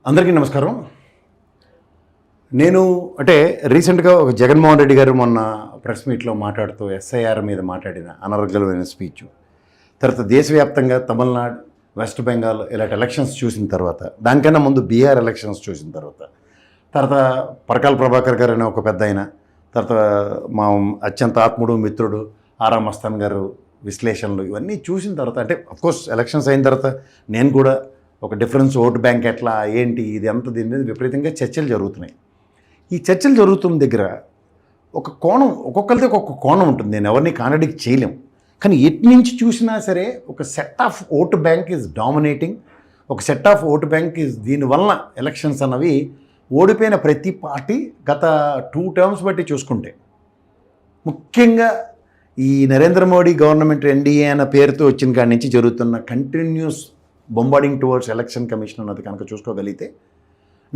అందరికీ నమస్కారం. నేను రీసెంట్గా ఒక జగన్మోహన్ రెడ్డి గారు మొన్న ప్రెస్ మీట్లో మాట్లాడుతూ ఎస్ఐఆర్ మీద మాట్లాడిన అనర్గళమైన స్పీచ్, తర్వాత దేశవ్యాప్తంగా తమిళనాడు, వెస్ట్ బెంగాల్ ఇలాంటి ఎలక్షన్స్ చూసిన తర్వాత, దానికన్నా ముందు బీహార్ ఎలక్షన్స్ చూసిన తర్వాత పరకాల ప్రభాకర్ గారు అనే ఒక పెద్ద ఆయన, తర్వాత మా అత్యంత ఆత్ముడు మిత్రుడు ఆరా మస్తాన్ గారు విశ్లేషణలు ఇవన్నీ చూసిన తర్వాత, అఫ్కోర్స్ ఎలక్షన్స్ అయిన తర్వాత నేను కూడా ఒక డిఫరెన్స్ ఓటు బ్యాంక్ ఎట్లా ఏంటి ఇది అంత దీని మీద విపరీతంగా చర్చలు జరుగుతున్నాయి. ఈ చర్చలు జరుగుతున్న దగ్గర ఒక కోణం, ఒక్కొక్కరిది ఒక్కొక్క కోణం ఉంటుంది, నేను ఎవరిని కాంట్రడిక్ట్ చేయలేం. కానీ ఎటు నుంచి చూసినా సరే ఒక set of vote bank is dominating, ఒక set of vote bank is, దీనివల్ల ఎలక్షన్స్ అన్నవి ఓడిపోయిన ప్రతి పార్టీ గత 2 టర్మ్స్ బట్టి చూసుకుంటే, ముఖ్యంగా ఈ నరేంద్ర మోడీ గవర్నమెంట్ ఎన్డీఏ అన్న పేరుతో వచ్చిన కాడి నుంచి జరుగుతున్న continuous bombarding towards election commission అన్నది కనుక చూసుకోగలిగితే,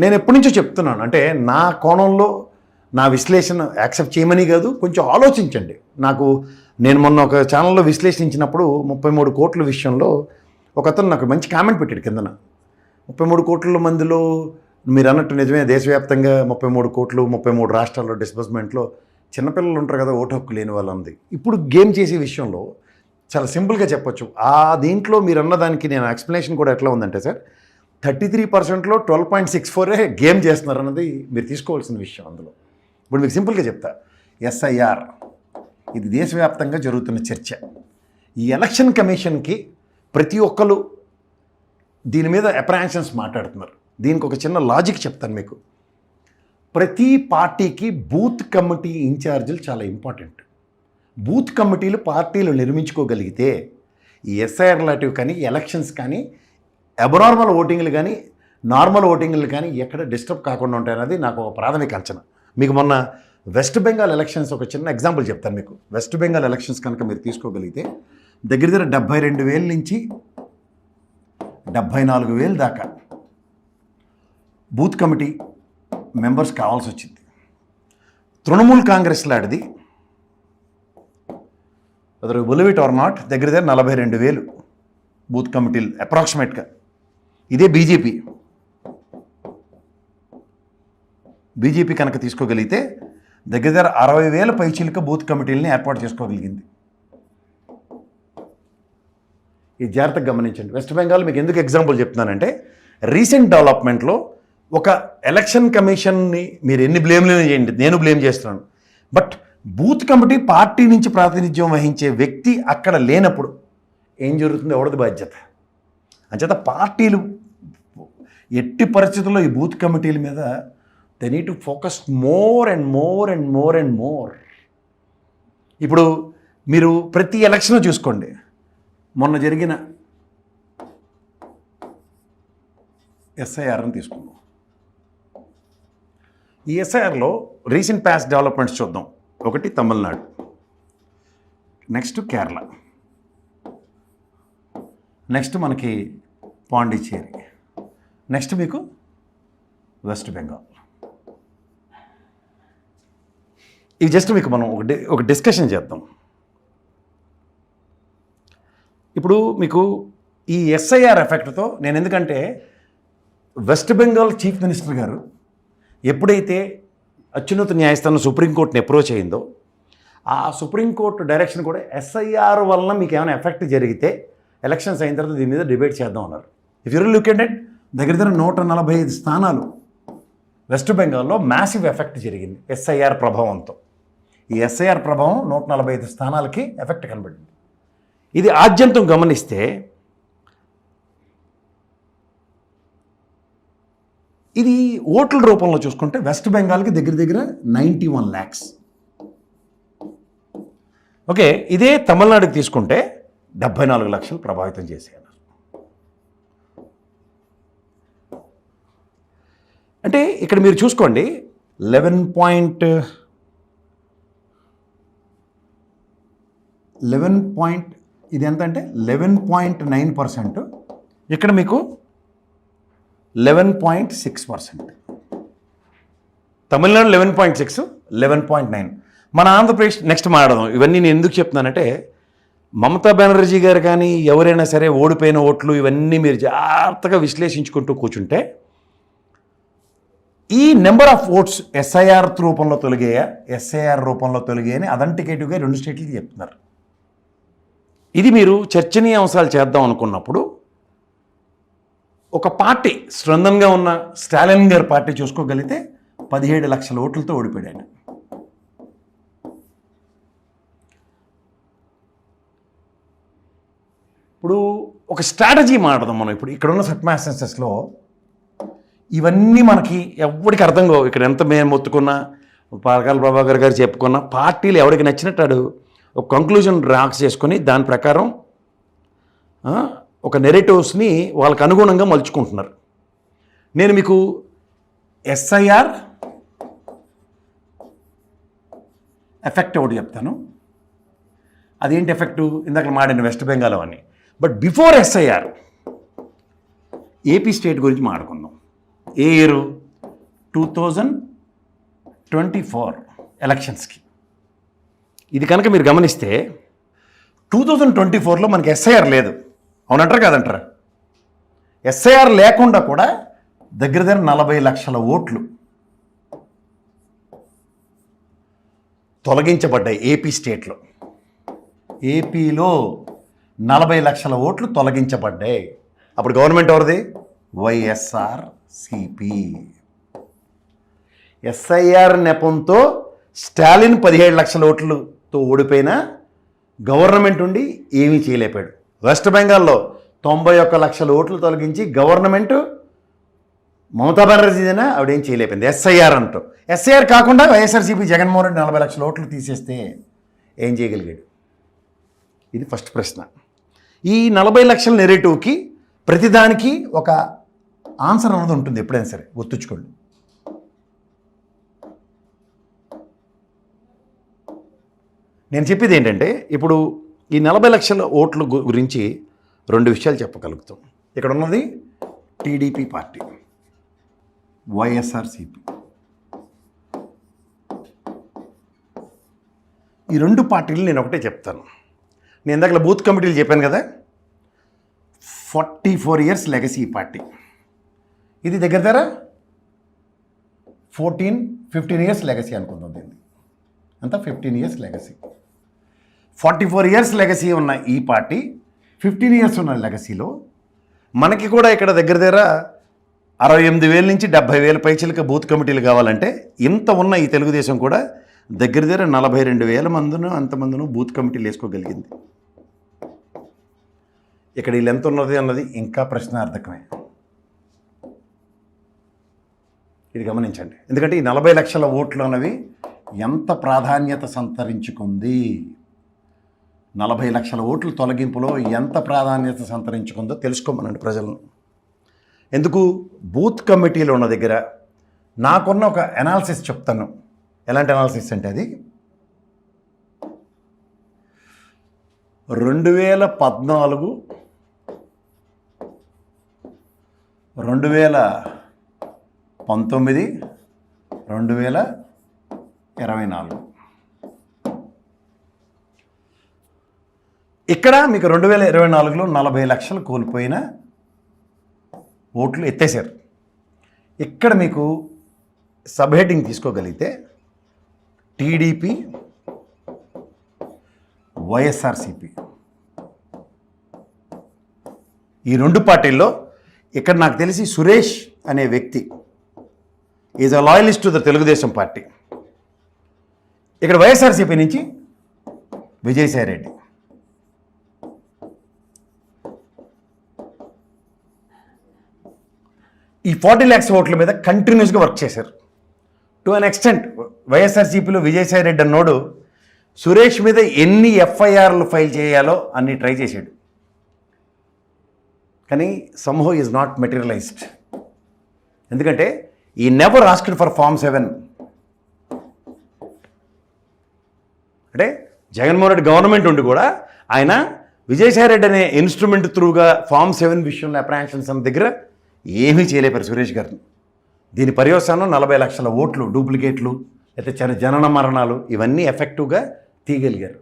నేను ఎప్పటి నుంచో చెప్తున్నాను, నా కోణంలో నా విశ్లేషణ యాక్సెప్ట్ చేయమని కాదు, కొంచెం ఆలోచించండి. నేను మొన్న ఒక ఛానల్లో విశ్లేషించినప్పుడు 33 కోట్ల విషయంలో ఒకతను నాకు మంచి కామెంట్ పెట్టాడు కిందన. 33 కోట్ల మందిలో మీరు అన్నట్టు నిజమే, దేశవ్యాప్తంగా 33 కోట్లు 33 రాష్ట్రాల్లో డిస్బర్స్మెంట్లో చిన్నపిల్లలు ఉంటారు కదా, ఓటు హక్కు లేని వాళ్ళు ఉంది. ఇప్పుడు గేమ్ చేసే విషయంలో చాలా సింపుల్గా చెప్పొచ్చు. దీంట్లో మీరు అన్నదానికి నేను ఎక్స్ప్లెనేషన్ కూడా ఎట్లా ఉందంటే, సార్ 33%లో 12.64 గేమ్ చేస్తున్నారు అన్నది మీరు తీసుకోవాల్సిన విషయం. అందులో ఇప్పుడు మీకు సింపుల్గా చెప్తా, ఎస్ఐఆర్ ఇది దేశవ్యాప్తంగా జరుగుతున్న చర్చ. ఈ ఎలక్షన్ కమిషన్కి ప్రతి ఒక్కరు దీని మీద అప్రహెన్షన్స్ మాట్లాడుతున్నారు. దీనికి ఒక చిన్న లాజిక్ చెప్తాను మీకు. ప్రతి పార్టీకి బూత్ కమిటీ ఇన్ఛార్జీలు చాలా ఇంపార్టెంట్. బూత్ కమిటీలు పార్టీలు నిర్మించుకోగలిగితే ఈ ఎస్ఐఆర్ లాంటివి కానీ, ఎలక్షన్స్ కానీ, అబ్నార్మల్ ఓటింగ్లు కానీ, నార్మల్ ఓటింగ్లు కానీ ఎక్కడ డిస్టర్బ్ కాకుండా ఉంటాయన్నది నాకు ఒక ప్రాథమిక అంచనా. మీకు మొన్న వెస్ట్ బెంగాల్ ఎలక్షన్స్ ఒక చిన్న ఎగ్జాంపుల్ చెప్తాను మీకు. వెస్ట్ బెంగాల్ ఎలక్షన్స్ కనుక మీరు తీసుకోగలిగితే దగ్గర 72,000 నుంచి 74,000 దాకా బూత్ కమిటీ మెంబర్స్ కావాల్సి వచ్చింది. తృణమూల్ కాంగ్రెస్ లాంటిది బిలీవ్ ఇట్ ఆర్ నాట్ దగ్గర 42,000 బూత్ కమిటీలు అప్రాక్సిమేట్గా. ఇదే బీజేపీ కనుక తీసుకోగలిగితే దగ్గర 60,000 పైచీలక బూత్ కమిటీలని ఏర్పాటు చేసుకోగలిగింది. ఈ జాగ్రత్తగా గమనించండి. వెస్ట్ బెంగాల్ మీకు ఎందుకు ఎగ్జాంపుల్ చెప్తున్నానంటే, రీసెంట్ డెవలప్మెంట్లో ఒక ఎలక్షన్ కమిషన్ని మీరు ఎన్ని బ్లేమ్లు చేయండి, నేను బ్లేమ్ చేస్తున్నాను, బట్ బూత్ కమిటీ పార్టీ నుంచి ప్రాతినిధ్యం వహించే వ్యక్తి అక్కడ లేనప్పుడు ఏం జరుగుతుందో ఎవరిది బాధ్యత? అంచేత పార్టీలు ఎట్టి పరిస్థితుల్లో ఈ బూత్ కమిటీల మీద they need to focus more and more and more and more. ఇప్పుడు మీరు ప్రతి ఎలక్షన్ చూసుకోండి. మొన్న జరిగిన ఎస్ఐఆర్ని తీసుకుందాం. ఈ ఎస్ఐఆర్లో రీసెంట్ పాస్ట్ డెవలప్మెంట్స్ చూద్దాం. ఒకటి తమిళనాడు, నెక్స్ట్ కేరళ, నెక్స్ట్ మనకి పాండిచ్చేరి, నెక్స్ట్ మీకు వెస్ట్ బెంగాల్. ఇవి జస్ట్ మీకు మనం ఒక డిస్కషన్ చేద్దాం. ఇప్పుడు మీకు ఈ ఎస్ఐఆర్ ఎఫెక్ట్తో నేను, ఎందుకంటే వెస్ట్ బెంగాల్ చీఫ్ మినిస్టర్ గారు ఎప్పుడైతే అత్యున్నత న్యాయస్థానం సుప్రీంకోర్టుని అప్రోచ్ అయిందో, ఆ సుప్రీంకోర్టు డైరెక్షన్ కూడా ఎస్ఐఆర్ వలన మీకు ఏమైనా ఎఫెక్ట్ జరిగితే ఎలక్షన్స్ అయిన తర్వాత దీని మీద డిబేట్ చేద్దాం అన్నారు. If you look at it, దగ్గర 145 స్థానాలు వెస్ట్ బెంగాల్లో మ్యాసివ్ ఎఫెక్ట్ జరిగింది ఎస్ఐఆర్ ప్రభావంతో. ఈ ఎస్ఐఆర్ ప్రభావం 145 స్థానాలకి ఎఫెక్ట్ కనబడింది. ఇది ఆద్యంతం గమనిస్తే ఇది ఓట్ల రూపంలో చూసుకుంటే వెస్ట్ బెంగాల్కి దగ్గర 91 lakhs. ఓకే, ఇదే తమిళనాడుకి తీసుకుంటే 74 లక్షలు ప్రభావితం చేసేయాలి. అంటే ఇక్కడ మీరు చూసుకోండి, 11 ఇది ఎంత అంటే 11.9%. ఇక్కడ మీకు 11.6%. తమిళనాడు 11.6, 11.9. మన ఆంధ్రప్రదేశ్ నెక్స్ట్ మాట్లాడదాం. ఇవన్నీ నేను ఎందుకు చెప్తున్నానంటే, మమతా బెనర్జీ గారు కానీ ఎవరైనా సరే ఓడిపోయిన ఓట్లు ఇవన్నీ మీరు జాగ్రత్తగా విశ్లేషించుకుంటూ కూర్చుంటే ఈ నెంబర్ ఆఫ్ ఓట్స్ ఎస్ఐఆర్ రూపంలో తొలగాయా, ఎస్ఐఆర్ రూపంలో తొలగాయని అథెంటికేటివ్గా 2 స్టేట్లకి చెప్తున్నారు. ఇది మీరు చర్చనీయాంశాలు చేద్దాం అనుకున్నప్పుడు ఒక పార్టీ స్ట్రెంథన్గా ఉన్న స్టాలిన్ గారి పార్టీ చూసుకోగలిగితే 17 లక్షల ఓట్లతో ఓడిపోయాడు. ఇప్పుడు ఒక స్ట్రాటజీ మాట్లాడదాం మనం. ఇప్పుడు ఇక్కడున్న సర్కమ్స్టాన్సెస్లో ఇవన్నీ మనకి ఎవరికి అర్థం కావు. ఇక్కడ ఎంత మేము మొత్తుకున్నా, పాలకాల ప్రభాకర్ గారు చెప్పుకున్నా, పార్టీలు ఎవరికి నచ్చినట్టు ఒక కంక్లూజన్ డ్రాక్స్ చేసుకొని దాని ప్రకారం ఒక నెరేటివ్స్ని వాళ్ళకి అనుగుణంగా మలుచుకుంటున్నారు. నేను మీకు ఎస్ఐఆర్ ఎఫెక్ట్ ఒకటి చెప్తాను. అదేంటి ఎఫెక్టు? ఇందాక మాడిన వెస్ట్ బెంగాల్ అవన్నీ. But before SIR AP state గురించి మాట్లాడుకుందాం. ఏ ఇయర్? 2024 ఎలక్షన్స్కి. ఇది కనుక మీరు గమనిస్తే 2024లో మనకి ఎస్ఐఆర్ లేదు. అవునంటారా కాదంటారా? ఎస్ఐఆర్ లేకుండా కూడా దగ్గర 40 లక్షల ఓట్లు తొలగించబడ్డాయి ఏపీ స్టేట్లో. ఏపీలో 40 లక్షల ఓట్లు తొలగించబడ్డాయి. అప్పుడు గవర్నమెంట్ ఎవరిది? వైఎస్ఆర్సిపి. ఎస్ఐఆర్ నెపంతో స్టాలిన్ 17 లక్షల ఓట్లతో ఓడిపోయినా గవర్నమెంట్ ఉండి ఏమీ చేయలేపాడు. వెస్ట్ బెంగాల్లో 91 లక్షల ఓట్లు తొలగించి గవర్నమెంట్ మమతా బెనర్జీదైనా ఆవిడేం చేయలేపింది ఎస్ఐఆర్ అంటూ. ఎస్ఐఆర్ కాకుండా వైఎస్ఆర్సీపీ జగన్మోహన్ రెడ్డి 40 లక్షల ఓట్లు తీసేస్తే ఏం చేయగలిగాడు? ఇది ఫస్ట్ ప్రశ్న. ఈ 40 లక్షల నెరేటివ్కి ప్రతిదానికి ఒక ఆన్సర్ అన్నది ఉంటుంది. ఎప్పుడైనా సరే గుర్తుంచుకోండి. నేను చెప్పేది ఏంటంటే, ఇప్పుడు ఈ 40 లక్షల ఓట్ల గురించి 2 విషయాలు చెప్పగలుగుతాం. ఇక్కడ ఉన్నది టీడీపీ పార్టీ, వైఎస్ఆర్సీపీ. ఈ 2 పార్టీలు నేను ఒకటే చెప్తాను. నేను ఇందాక బూత్ కమిటీలు చెప్పాను కదా, 44 ఇయర్స్ లెగసీ ఈ పార్టీ. ఇది దగ్గర 15 ఇయర్స్ లెగసీ అనుకుందాం దీన్ని. అంతా 15 ఇయర్స్ లెగసీ. 44 ఇయర్స్ లెగసీ ఉన్న ఈ పార్టీ 15 ఇయర్స్ ఉన్న లెగసీలో మనకి కూడా ఇక్కడ దగ్గర 68,000 నుంచి 70,000 పైచిలక బూత్ కమిటీలు కావాలంటే ఇంత ఉన్న ఈ తెలుగుదేశం కూడా దగ్గర 42,000 మందిను అంతమందిను బూత్ కమిటీలు వేసుకోగలిగింది. ఇక్కడ వీళ్ళు ఎంత ఉన్నది అన్నది ఇంకా ప్రశ్నార్థకమే. ఇది గమనించండి. ఎందుకంటే ఈ 40 లక్షల ఓట్లు అన్నవి ఎంత ప్రాధాన్యత సంతరించుకుంది, 40 లక్షల ఓట్ల తొలగింపులో ఎంత ప్రాధాన్యత సంతరించుకుందో తెలుసుకోమనండి ప్రజలను. ఎందుకు? బూత్ కమిటీలు ఉన్న దగ్గర నాకున్న ఒక అనాలిసిస్ చెప్తాను. ఎలాంటి అనాలిసిస్ అంటే అది 2014, 2019, 2024. ఇక్కడ మీకు 2024లో 40 లక్షలు కోల్పోయిన ఓట్లు ఎత్తేసారు. ఇక్కడ మీకు సబ్ హెడ్డింగ్ తీసుకోగలిగితే టీడీపీ, వైఎస్ఆర్సీపీ, ఈ 2 పార్టీల్లో ఇక్కడ నాకు తెలిసి సురేష్ అనే వ్యక్తి is a loyalist to the Telugu Desam party. ఇక్కడ వైఎస్ఆర్సీపీ నుంచి విజయసాయి రెడ్డి. ఈ 40 lakhs ఓట్ల మీద కంటిన్యూస్గా వర్క్ చేశారు. టు అన్ ఎక్స్టెంట్ వైఎస్ఆర్సీపీలో విజయసాయి రెడ్డి అన్నోడు సురేష్ మీద ఎన్ని ఎఫ్ఐఆర్లు ఫైల్ చేయాలో అన్ని ట్రై చేశాడు. కానీ సమ్హౌ ఈజ్ నాట్ మెటీరియలైజ్డ్. ఎందుకంటే ఈ నెవర్ ఆస్క్డ్ ఫర్ Form 7. అంటే జగన్మోహన్ రెడ్డి గవర్నమెంట్ ఉండి కూడా ఆయన విజయసాయి రెడ్డి అనే ఇన్స్ట్రుమెంట్ త్రూగా Form 7 విషయంలో అప్రహెన్షన్స్ అన్న దగ్గర ఏమీ చేయలేపారు సురేష్ గారిని. దీని పర్యవసానం 40 లక్షల ఓట్లు, డూప్లికేట్లు, అయితే జనన మరణాలు, ఇవన్నీ ఎఫెక్టివ్గా తీయగలిగారు.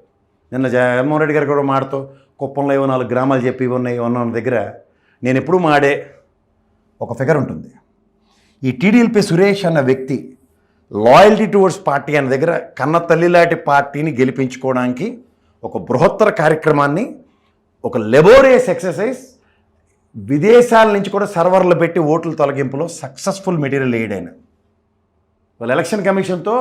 నిన్న జగన్మోహన్ రెడ్డి గారు కూడా మాడుతూ కుప్పంలో 4 గ్రామాలు చెప్పి ఉన్న దగ్గర నేను ఎప్పుడూ మాడే ఒక ఫిగర్ ఉంటుంది. ఈ టీడీఎల్పీ సురేష్ అన్న వ్యక్తి లాయల్టీ టువర్డ్స్ పార్టీ అనే దగ్గర కన్న తల్లిలాంటి పార్టీని గెలిపించుకోవడానికి ఒక బృహత్తర కార్యక్రమాన్ని, ఒక లెబోరియస్ ఎక్సర్సైజ్, విదేశాల నుంచి కూడా సర్వర్లు పెట్టి ఓట్ల తొలగింపులో సక్సెస్ఫుల్ మెటీరియల్ వేయడైన వాళ్ళ ఎలక్షన్ కమిషన్తో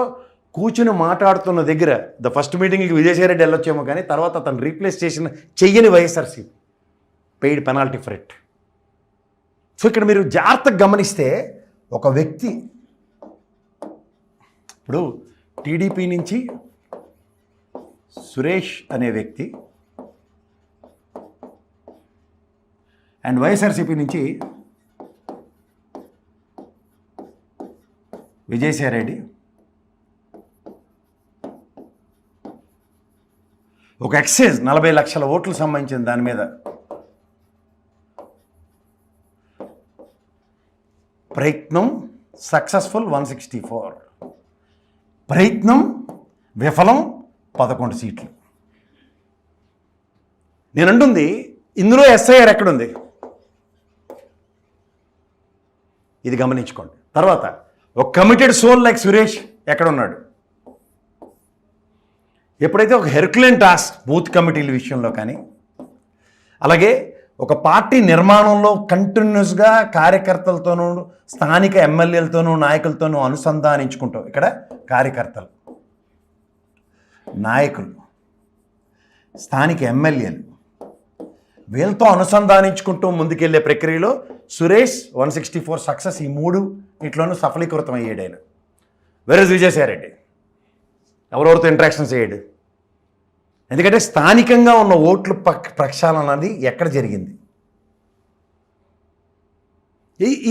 కూర్చుని మాట్లాడుతున్న దగ్గర ద ఫస్ట్ మీటింగ్కి విజయసాయిరెడ్డి వెళ్ళొచ్చేమో, కానీ తర్వాత అతను రీప్లేస్ చేసిన చెయ్యని YSRCP paid penalty for it. So ఇక్కడ మీరు జాగ్రత్తగా గమనిస్తే ఒక వ్యక్తి ఇప్పుడు టీడీపీ నుంచి సురేష్ అనే వ్యక్తి అండ్ వైఎస్ఆర్సీపీ నుంచి విజయసాయిరెడ్డి ఒక ఎక్సైజ్ 40 లక్షల ఓట్లు సంబంధించిన దాని మీద ప్రయత్నం సక్సెస్ఫుల్ 164, ప్రయత్నం విఫలం 11 సీట్లు. నేను అంటుంది ఇందులో ఎస్ఐఆర్ ఎక్కడుంది, ఇది గమనించుకోండి. తర్వాత ఒక కమిటెడ్ సోల్ లైక్ సురేష్ ఎక్కడున్నాడు? ఎప్పుడైతే ఒక హెర్క్యులెన్ టాస్క్ బూత్ కమిటీల విషయంలో కానీ, అలాగే ఒక పార్టీ నిర్మాణంలో కంటిన్యూస్గా కార్యకర్తలతోనూ స్థానిక ఎమ్మెల్యేలతోనూ నాయకులతోనూ అనుసంధానించుకుంటాం. ఇక్కడ కార్యకర్తలు, నాయకులు, స్థానిక ఎమ్మెల్యేలు, వీళ్ళతో అనుసంధానించుకుంటూ ముందుకెళ్లే ప్రక్రియలో సురేష్ 164 సక్సెస్, ఈ 3 ఇట్లోనూ సఫలీకృతం అయ్యాడు ఆయన. వేరేజ్ విజయసాయిరెడ్డి ఎవరెవరితో ఇంటరాక్షన్స్ అయ్యాడు, ఎందుకంటే స్థానికంగా ఉన్న ఓట్లు ప్రక్షాళన అనేది ఎక్కడ జరిగింది.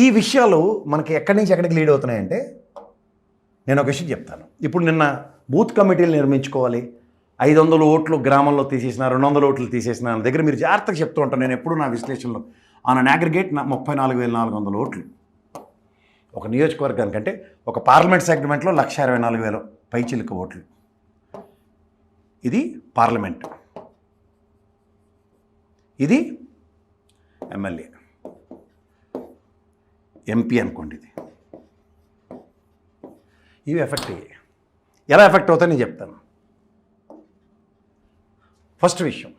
ఈ విషయాలు మనకి ఎక్కడి నుంచి ఎక్కడికి లీడ్ అవుతున్నాయంటే, నేను ఒక విషయం చెప్తాను. ఇప్పుడు నిన్న బూత్ కమిటీలు నిర్మించుకోవాలి, 500 ఓట్లు గ్రామంలో తీసేసిన, 200 ఓట్లు తీసేసిన దగ్గర మీరు జాగ్రత్తగా చెప్తూ ఉంటాను. నేను ఎప్పుడు నా విశ్లేషణలో ఆన్ అన్ అగ్రిగేట్ 34,400 ఓట్లు ఒక నియోజకవర్గానికంటే, ఒక పార్లమెంట్ సెగ్మెంట్లో 1,24,000 పైచిలుక ఓట్లు. ఇది పార్లమెంట్, ఇది ఎమ్మెల్యే, ఎంపీ అనుకోండి. ఇవి ఎఫెక్ట్ అయ్యాయి. ఎలా ఎఫెక్ట్ అవుతాయని నేను చెప్తాను. ఫస్ట్ విషయం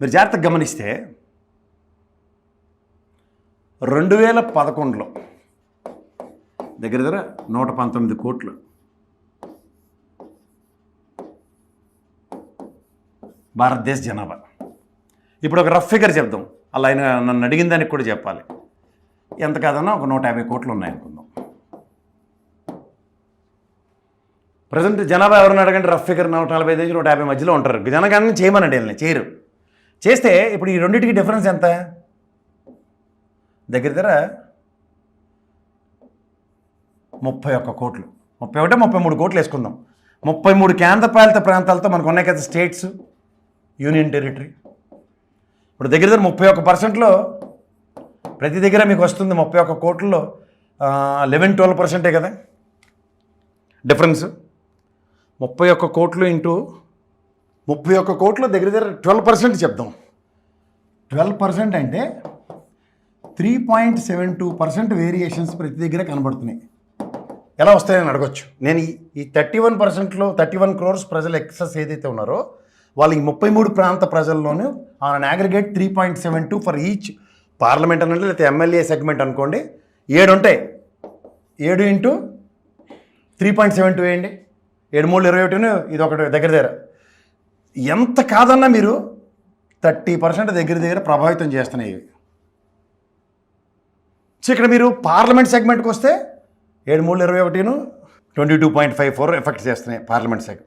మీరు జాగ్రత్తగా గమనిస్తే 2011లో దగ్గర 119 కోట్లు భారతదేశ జనాభా. ఇప్పుడు ఒక రఫ్ ఫిగర్ చెప్దాం, అలా ఆయన నన్ను అడిగిన దానికి కూడా చెప్పాలి. ఎంత కాదన్నా ఒక 150 కోట్లు ఉన్నాయనుకుందాం. ప్రజెంట్ జనాభా ఎవరిని అడగండి, రఫ్ ఫిగర్ 145 నుంచి 150 మధ్యలో ఉంటారు. జనగణన చేయమనండి, వీళ్ళని చేయరు. చేస్తే ఇప్పుడు ఈ రెండింటికి డిఫరెన్స్ ఎంత? దగ్గర 31 కోట్లు, 31, 33 కోట్లు వేసుకుందాం. 33 కేంద్రపాలిత ప్రాంతాలతో మనకు ఉన్నాయి కదా స్టేట్స్, యూనియన్ టెరిటరీ. ఇప్పుడు దగ్గర 31%లో ప్రతి దగ్గర మీకు వస్తుంది. 31 కోట్లలో 11-12% కదా డిఫరెన్స్. 31 కోట్లు ఇంటూ 31 కోట్లు దగ్గర 12% చెప్దాం. 12% అంటే 3.72% వేరియేషన్స్ ప్రతి దగ్గర కనబడుతున్నాయి. ఎలా వస్తాయని అడగొచ్చు. నేను ఈ 31%లో 31 crores ప్రజలు ఎక్సెస్ ఏదైతే ఉన్నారో వాళ్ళు ఈ 33 ప్రాంత ప్రజల్లోనూ on aggregate 3.72 for each parliament అనండి, లేకపోతే ఎమ్మెల్యే సెగ్మెంట్ అనుకోండి. 7 ఉంటాయి. 7 ఇంటూ 3.72 వేయండి. 7 3 21, ఇది ఒకటి దగ్గర ఎంత కాదన్నా మీరు 30% దగ్గర ప్రభావితం చేస్తున్నాయి ఇవి. సో ఇక్కడ మీరు పార్లమెంట్ సెగ్మెంట్కి వస్తే 7 3 21 22.54 ఎఫెక్ట్ చేస్తున్నాయి పార్లమెంట్ సెగ్మెంట్.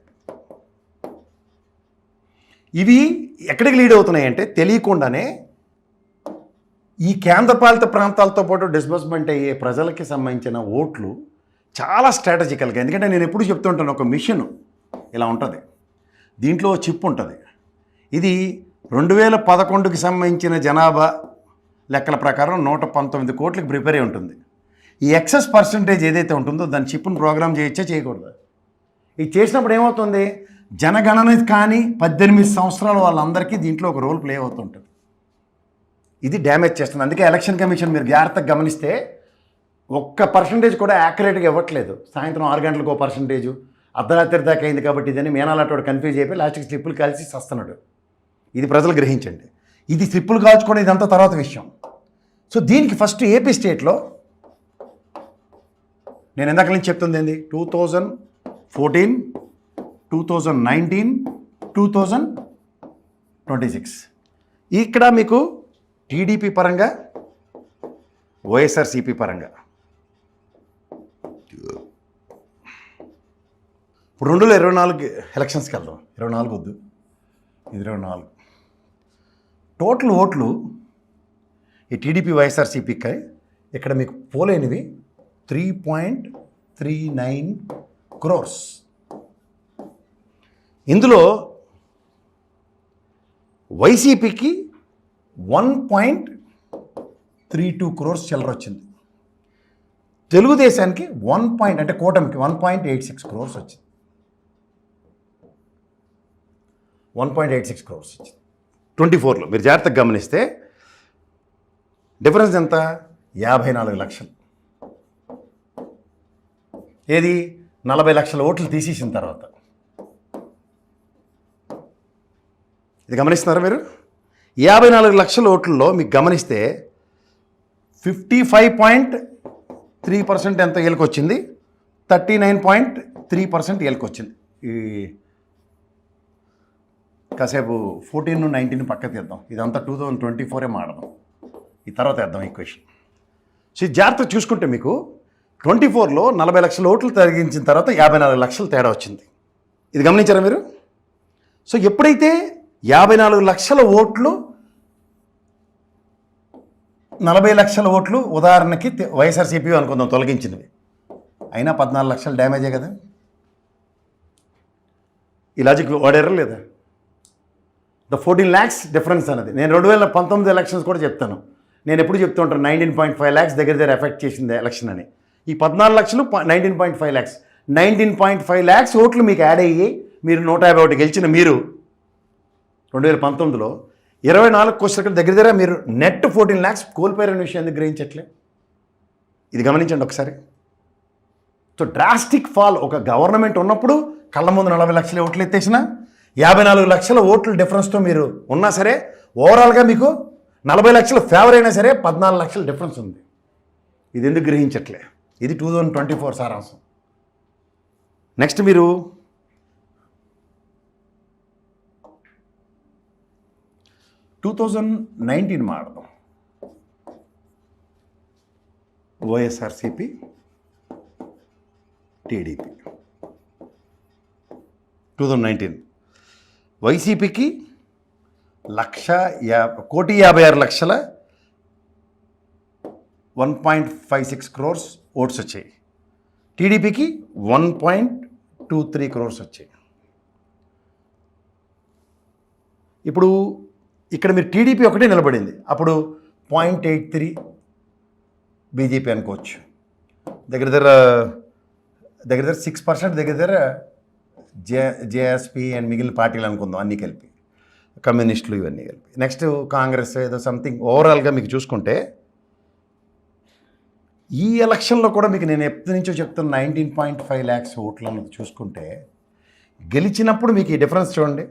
ఇవి ఎక్కడికి లీడ్ అవుతున్నాయి అంటే తెలియకుండానే ఈ కేంద్రపాలిత ప్రాంతాలతో పాటు డిస్బర్స్మెంట్ అయ్యే ప్రజలకి సంబంధించిన ఓట్లు చాలా స్ట్రాటజికల్గా. ఎందుకంటే నేను ఎప్పుడు చెప్తుంటాను, ఒక మిషన్ ఇలా ఉంటుంది, దీంట్లో చిప్ ఉంటుంది. ఇది 2011కి సంబంధించిన జనాభా లెక్కల ప్రకారం 119 కోట్లకి ప్రిపేర్ అయి ఉంటుంది. ఈ ఎక్సెస్ పర్సంటేజ్ ఏదైతే ఉంటుందో దాని చిప్ను ప్రోగ్రామ్ చేయొచ్చా చేయకూడదు. ఇది చేసినప్పుడు ఏమవుతుంది, జనగణన కానీ 18 సంవత్సరాల వాళ్ళందరికీ దీంట్లో ఒక రోల్ ప్లే అవుతుంటుంది. ఇది డ్యామేజ్ చేస్తుంది. అందుకే ఎలక్షన్ కమిషన్ మీరు జాగ్రత్తగా గమనిస్తే ఒక్క పర్సంటేజ్ కూడా యాక్యురేట్గా ఇవ్వట్లేదు. సాయంత్రం 6 గంటలకు ఒక పర్సంటేజు, అర్ధరాత్రి దాకా అయింది కాబట్టి ఇదని మేనాలాంటి కన్ఫ్యూజ్ అయిపోయి లాస్ట్కి స్లిప్పులు కాల్చి వస్తున్నాడు. ఇది ప్రజలు గ్రహించండి. ఇది స్లిప్పులు కాల్చుకోవడం ఇదంతా తర్వాత విషయం. సో దీనికి ఫస్ట్ ఏపీ స్టేట్లో నేను ఎందాక నుంచి చెప్తుంది ఏంది, 2014, 2019, 2026 ఇక్కడ మీకు టీడీపీ పరంగా, వైఎస్ఆర్సీపీ పరంగా ఇప్పుడు 2024 ఎలక్షన్స్కి వెళ్దాం. 24 వద్దు, ఇది 24 టోటల్ ఓట్లు ఈ టీడీపీ వైఎస్ఆర్సీపీకి ఇక్కడ మీకు పోలేనివి 3.39 crores. ఇందులో వైసీపీకి 1.32 crores చిల్లర వచ్చింది. తెలుగుదేశానికి అంటే కూటమికి 1.86 crores వచ్చింది. 1.86 crores వచ్చింది 24లో. మీరు జాగ్రత్తగా గమనిస్తే డిఫరెన్స్ ఎంత, 54 లక్షలు. ఏది 40 లక్షల ఓట్లు తీసేసిన తర్వాత. ఇది గమనిస్తున్నారా మీరు? 54 లక్షల ఓట్లలో మీకు గమనిస్తే 55.3% ఎంత ఏళ్ళకి వచ్చింది, 39.3% ఏళ్ళకి వచ్చింది. ఈ కాసేపు 14, 19 పక్క తీద్దాం. ఇదంతా 2024 మాడదాం, ఈ తర్వాత వేద్దాం ఈక్వేషన్. సో ఈ జాగ్రత్త చూసుకుంటే మీకు 24లో 40 లక్షల ఓట్లు తగ్గించిన తర్వాత 54 లక్షలు తేడా వచ్చింది. ఇది గమనించారా మీరు? సో ఎప్పుడైతే 54 లక్షల ఓట్లు 40 లక్షల ఓట్లు ఉదాహరణకి వైఎస్ఆర్సీపీ అనుకుందాం తొలగించినవి, అయినా 14 లక్షలు డ్యామేజే కదా. ఈ లాజిక్ వాడారా లేదా? ద 14 lakhs డిఫరెన్స్ అన్నది నేను 2019 ఎలక్షన్స్ కూడా చెప్తాను. నేను ఎప్పుడు చెప్తూ ఉంటాను 19.5 lakhs దగ్గర ఎఫెక్ట్ చేసింది ఎలక్షన్ అని. ఈ 14 లక్షలు 19.5 lakhs, 19.5 lakhs ఓట్లు మీకు యాడ్ అయ్యి మీరు 151 గెలిచిన మీరు 2019లో 24 వచ్చేసరికి దగ్గర మీరు నెట్ 14 lakhs కోల్పోయారనే విషయం ఎందుకు గ్రహించట్లే? ఇది గమనించండి ఒకసారి. సో డ్రాస్టిక్ ఫాల్ ఒక గవర్నమెంట్ ఉన్నప్పుడు కళ్ళ ముందు 40 లక్షల ఓట్లు ఎత్తేసిన 54 లక్షల ఓట్ల డిఫరెన్స్తో మీరు ఉన్నా సరే ఓవరాల్గా మీకు 40 లక్షల ఫేవర్ అయినా సరే 14 లక్షల డిఫరెన్స్ ఉంది. ఇది ఎందుకు గ్రహించట్లే? ఇది 2024 సారాంశం. నెక్స్ట్ మీరు 2019 మాడదాం. వైఎస్ఆర్సీపీ, టీడీపీ 2019 వైసీపీకి 1,56,00,000 1.56 crores ఓట్స్ వచ్చాయి. టీడీపీకి 1.23 crores వచ్చాయి. ఇప్పుడు ఇక్కడ మీరు టీడీపీ ఒకటే నిలబడింది, అప్పుడు 0.83 బీజేపీ అనుకోవచ్చు. దగ్గర 6% దగ్గర జేఎస్పీ అండ్ మిగిలిన పార్టీలు అనుకుందాం, అన్నీ కలిపి, కమ్యూనిస్టులు ఇవన్నీ కలిపి. నెక్స్ట్ కాంగ్రెస్ ఏదో సంథింగ్. ఓవరాల్గా మీకు చూసుకుంటే ఈ ఎలక్షన్లో కూడా మీకు నేను ఎప్పటి నుంచో చెప్తున్న 19.5 lakhs ఓట్లు అన్నది చూసుకుంటే గెలిచినప్పుడు మీకు ఈ డిఫరెన్స్ చూడండి.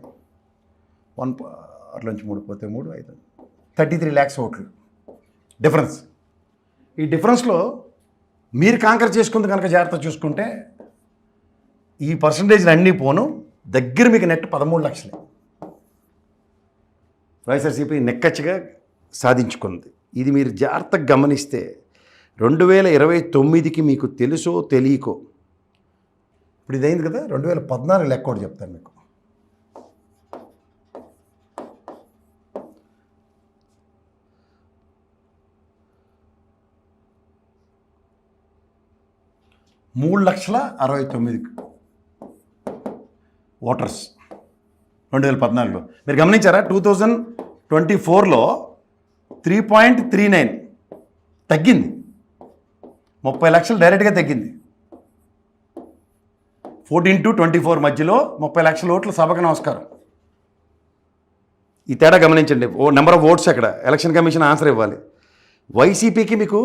1 నుంచి 3 పోతే 3, 5, 33 lakhs ఓట్లు డిఫరెన్స్. ఈ డిఫరెన్స్లో మీరు కాంకర్ చేసుకుంది కనుక జాగ్రత్త చూసుకుంటే ఈ పర్సంటేజ్లు అన్నీ పోను దగ్గర మీకు నెట్ 13 లక్షలే వైఎస్ఆర్సీపీ నెక్కచ్చిగా సాధించుకుంది. ఇది మీరు జాగ్రత్తగా గమనిస్తే 2029కి మీకు తెలుసో తెలియకో, ఇప్పుడు ఇది అయింది కదా, 2014 లెక్క కూడా చెప్తాను మీకు. మూడు 3,69,000 ఓటర్స్ 2014లో. మీరు గమనించారా? 2024లో 3.39 తగ్గింది, 30 లక్షలు డైరెక్ట్గా తగ్గింది. 14 to 24 మధ్యలో 30 లక్షల ఓట్లు సభకు నమస్కారం. ఈ తేడా గమనించండి. నెంబర్ ఆఫ్ ఓట్స్ అక్కడ ఎలక్షన్ కమిషన్ ఆన్సర్ ఇవ్వాలి. వైసీపీకి మీకు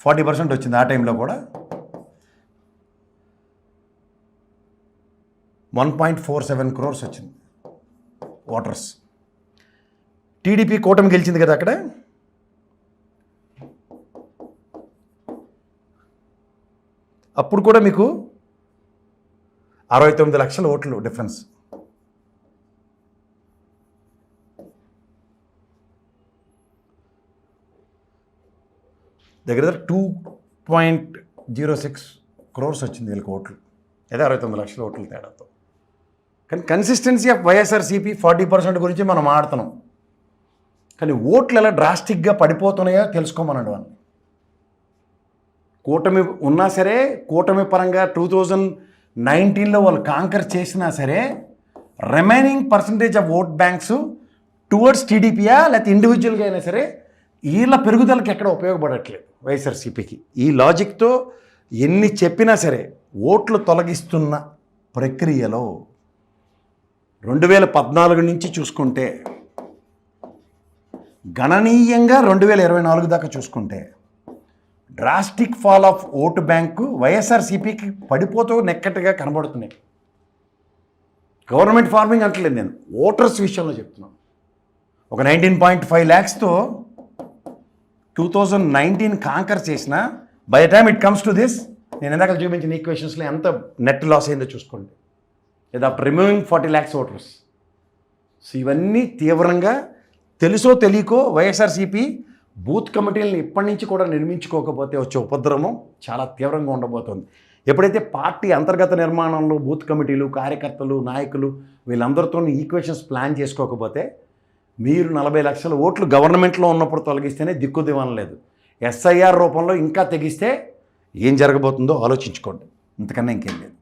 40% వచ్చింది ఆ టైంలో కూడా. 1.47 crores వచ్చింది ఓటర్స్. టీడీపీ కూటమి గెలిచింది కదా అక్కడ. అప్పుడు కూడా మీకు 69 లక్షల ఓట్లు డిఫరెన్స్. దగ్గర 2.06 crores వచ్చింది వీళ్ళకి ఓట్లు. అదే 69 లక్షల ఓట్ల తేడాతో. కానీ కన్సిస్టెన్సీ ఆఫ్ వైఎస్ఆర్సీపీ 40% గురించి మనం ఆడుతున్నాం. కానీ ఓట్లు ఎలా డ్రాస్టిక్గా పడిపోతున్నాయో తెలుసుకోమనండి వాళ్ళని. కూటమి ఉన్నా సరే, కూటమి పరంగా 2019లో వాళ్ళు కాంకర్ చేసినా సరే, remaining percentage of vote banks towards టీడీపీయా లేకపోతే ఇండివిజువల్గా అయినా సరే వీళ్ళ పెరుగుదలకి ఎక్కడ ఉపయోగపడట్లేదు వైఎస్ఆర్సీపీకి. ఈ లాజిక్తో ఎన్ని చెప్పినా సరే ఓట్లు తొలగిస్తున్న ప్రక్రియలో 2014 నుంచి చూసుకుంటే గణనీయంగా 2024 దాకా చూసుకుంటే drastic fall of vote bank వైఎస్ఆర్సీపీకి పడిపోతూ నెక్కటిగా కనబడుతున్నాయి. గవర్నమెంట్ ఫార్మింగ్ అంటలేదు నేను, ఓటర్స్ విషయంలో చెప్తున్నాను. ఒక 19.5 lakhsతో 2019 కాంకర్ చేసిన, by the time it comes to this, నేను ఇందాక చూపించిన ఈక్వేషన్స్లో ఎంత నెట్ లాస్ అయిందో చూసుకోండి. లేదా after removing 40 lakhs voters. So ఇవన్నీ తీవ్రంగా తెలుసో తెలియకో వైఎస్ఆర్సీపీ బూత్ కమిటీలను ఇప్పటి నుంచి కూడా నిర్మించుకోకపోతే వచ్చే ఉపద్రవం చాలా తీవ్రంగా ఉండబోతోంది. ఎప్పుడైతే పార్టీ అంతర్గత నిర్మాణంలో బూత్ కమిటీలు, కార్యకర్తలు, నాయకులు వీళ్ళందరితో ఈక్వేషన్స్ ప్లాన్ చేసుకోకపోతే మీరు 40 లక్షల ఓట్లు గవర్నమెంట్లో ఉన్నప్పుడు తొలగిస్తేనే దిక్కు దివానం లేదు. ఎస్ఐఆర్ రూపంలో ఇంకా తెగిస్తే ఏం జరగబోతుందో ఆలోచించుకోండి. ఇంతకన్నా ఇంకేం లేదు.